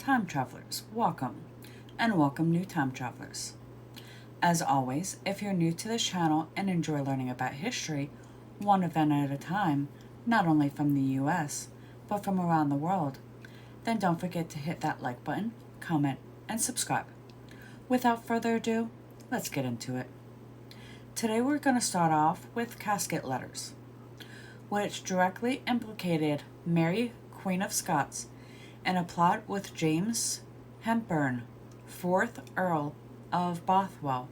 time travelers, welcome, and welcome new time travelers. As always, if you're new to this channel and enjoy learning about history, one event at a time, not only from the US, but from around the world, then don't forget to hit that like button, comment, and subscribe. Without further ado, let's get into it. Today we're going to start off with casket letters, which directly implicated Mary, Queen of Scots, in a plot with James Hepburn, 4th Earl of Bothwell,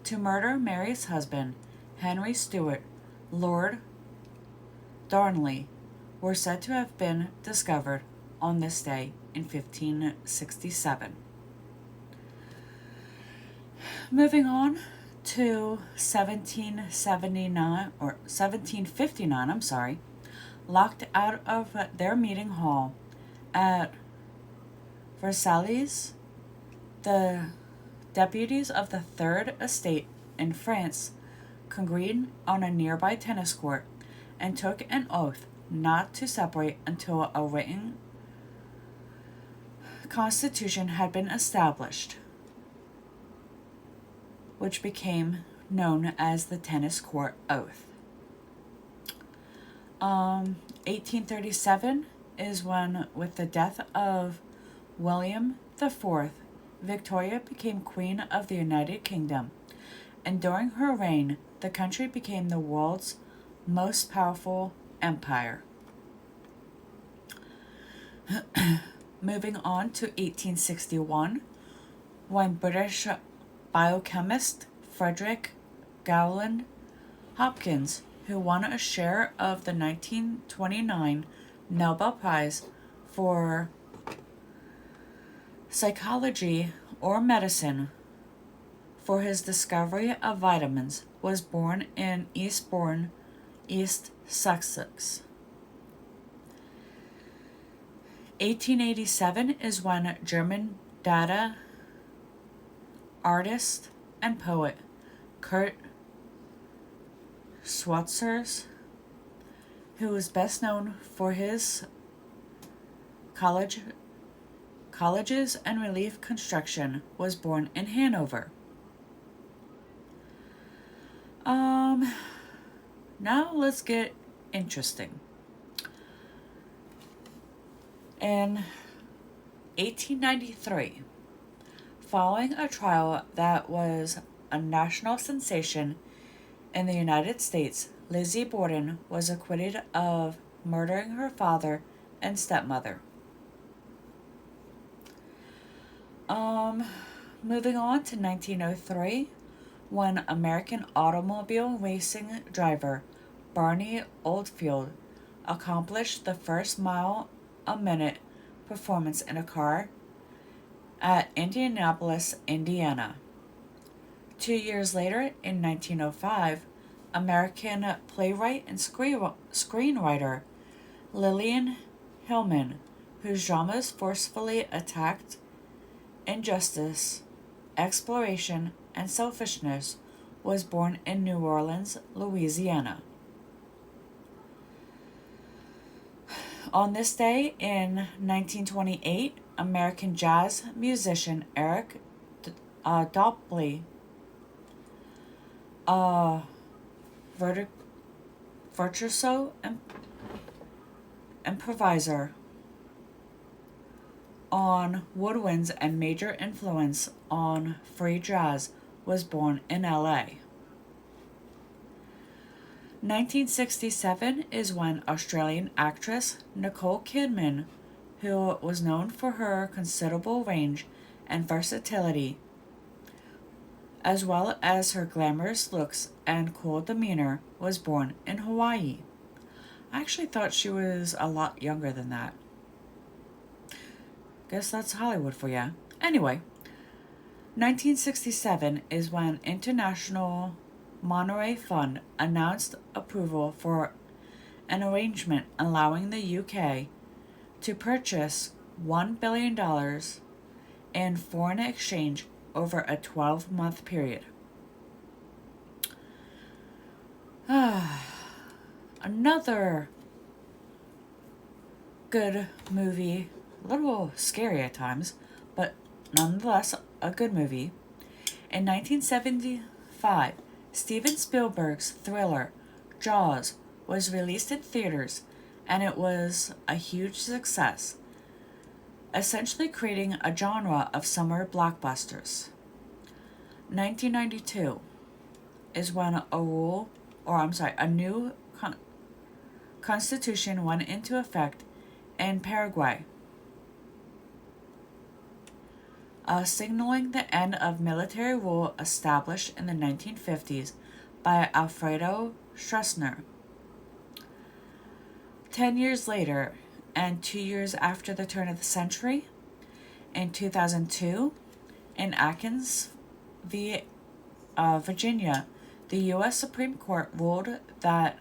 to murder Mary's husband, Henry Stuart, Lord Darnley, were said to have been discovered on this day in 1567. Moving on to 1759, locked out of their meeting hall at Versailles, the deputies of the Third Estate in France convened on a nearby tennis court and took an oath not to separate until a written constitution had been established, which became known as the Tennis Court Oath. 1837 is when, with the death of William IV, Victoria became Queen of the United Kingdom, and during her reign, the country became the world's most powerful empire. Moving on to 1861, when British biochemist Frederick Gowland Hopkins, who won a share of the 1929 Nobel Prize for Psychology or Medicine for his discovery of vitamins, was born in Eastbourne, East Sussex. 1887 is when German dada artist and poet Kurt Schweitzer, who is best known for his colleges and relief construction, was born in Hanover. Now let's get interesting. In 1893, following a trial that was a national sensation in the United States, Lizzie Borden was acquitted of murdering her father and stepmother. Moving on to 1903, when American automobile racing driver Barney Oldfield accomplished the first mile-a-minute performance in a car at Indianapolis, Indiana. 2 years later, in 1905, American playwright and screenwriter Lillian Hillman, whose dramas forcefully attacked injustice, exploration, and selfishness, was born in New Orleans, Louisiana. On this day in 1928, American jazz musician Eric Dobley, virtuoso improviser on woodwinds and major influence on free jazz, was born in LA. 1967 is when Australian actress Nicole Kidman, who was known for her considerable range and versatility, as well as her glamorous looks and cool demeanor, was born in Hawaii. I actually thought she was a lot younger than that. Guess that's Hollywood for ya. Anyway, 1967 is when International Monetary Fund announced approval for an arrangement allowing the UK to purchase $1 billion in foreign exchange over a 12-month period. Another good movie a little scary at times, but nonetheless a good movie. In 1975, Steven Spielberg's thriller Jaws was released in theaters, and it was a huge success, essentially creating a genre of summer blockbusters. 1992 is when a new constitution went into effect in Paraguay, signaling the end of military rule established in the 1950s by Alfredo Stroessner. 10 years later, and 2 years after the turn of the century, in 2002, in Atkins v. Virginia, the U.S. Supreme Court ruled that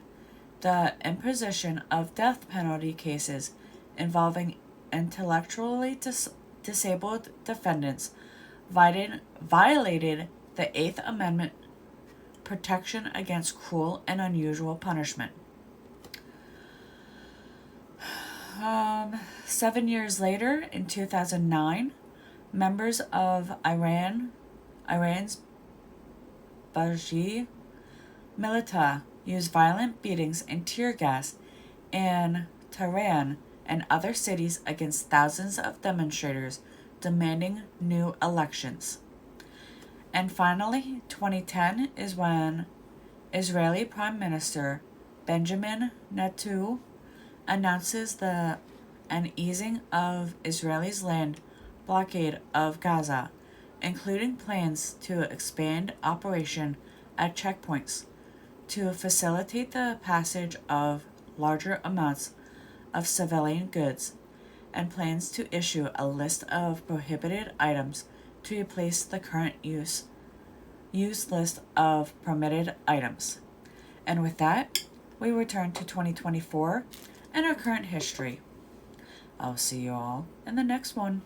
the imposition of death penalty cases involving intellectually disabled defendants violated the Eighth Amendment protection against cruel and unusual punishment. 7 years later, in 2009, members of Iran's Bajhi Milita used violent beatings and tear gas in Tehran and other cities against thousands of demonstrators demanding new elections. And finally, 2010 is when Israeli Prime Minister Benjamin Netanyahu announces an easing of Israel's land blockade of Gaza, including plans to expand operation at checkpoints to facilitate the passage of larger amounts of civilian goods, and plans to issue a list of prohibited items to replace the current use list of permitted items. And with that, we return to 2024 and our current history. I'll see you all in the next one.